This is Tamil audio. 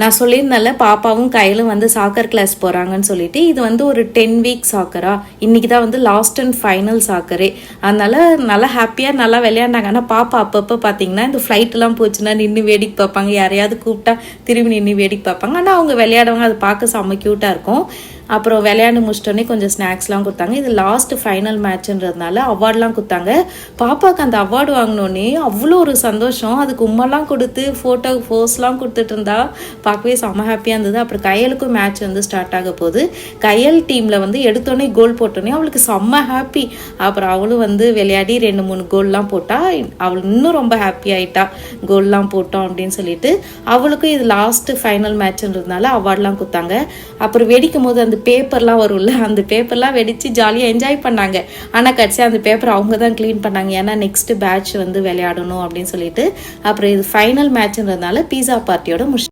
நான் சொல்லியிருந்தேன்ல பாப்பாவும் கையிலும் வந்து சாக்கர் கிளாஸ் போகிறாங்கன்னு சொல்லிட்டு, இது வந்து ஒரு 10 வீக் சாக்கரா, இன்றைக்கி தான் வந்து லாஸ்ட் அண்ட் ஃபைனல் சாக்கரே. அதனால நல்லா ஹாப்பியாக நல்லா விளையாண்டாங்க. ஆனால் பாப்பா அப்பப்போ பார்த்தீங்கன்னா இந்த ஃப்ளைட்டெலாம் போச்சுன்னா நின்று வேடிக்கை பார்ப்பாங்க, யாரையாவது கூப்பிட்டா திரும்பி நின்று வேடிக்கை பார்ப்பாங்க. ஆனால் அவங்க விளையாடுவாங்க, அது பார்க்க செம்ம க்யூட்டாக இருக்கும். அப்புறம் விளையாண்டு முடிச்சிட்டோன்னே கொஞ்சம் ஸ்நாக்ஸ்லாம் கொடுத்தாங்க. இது லாஸ்ட் ஃபைனல் மேட்ச்ன்றதுனால அவார்ட்லாம் கொடுத்தாங்க. பாப்பாவுக்கு அந்த அவார்டு வாங்கினோடனே அவ்வளோ ஒரு சந்தோஷம். அதுக்கு உம்மெல்லாம் கொடுத்து ஃபோட்டோ போஸ்லாம் கொடுத்துட்டு இருந்தா பார்க்கவே செம்ம ஹாப்பியாக இருந்தது. அப்புறம் கையலுக்கும் மேட்ச் வந்து ஸ்டார்ட் ஆக போகுது. கையல் டீமில் வந்து எடுத்தோடனே கோல் போட்டோன்னே அவளுக்கு செம்ம ஹாப்பி. அப்புறம் அவளும் வந்து விளையாடி 2-3 கோல்லாம் போட்டா. அவள் இன்னும் ரொம்ப ஹாப்பி ஆகிட்டா, கோல்லாம் போட்டோம் அப்படின்னு சொல்லிட்டு. அவளுக்கும் இது லாஸ்ட் ஃபைனல் மேட்ச்ன்றதுனால அவார்ட்லாம் கொடுத்தாங்க. அப்புறம் வெடிக்கும் போது அந்த பேப்பர்லாம் வரும்ல, அந்த பேப்பர்லாம் வெடித்து ஜாலியாக என்ஜாய் பண்ணாங்க. ஆனால் கடைசியாக அந்த பேப்பர் அவங்க தான் க்ளீன் பண்ணாங்க, ஏன்னா நெக்ஸ்ட் பேட்ச் வந்து விளையாடணும் அப்படின்னு சொல்லிட்டு. அப்புறம் இது ஃபைனல் மேட்ச்ன்றதுனால பீஸா பார்ட்டியோட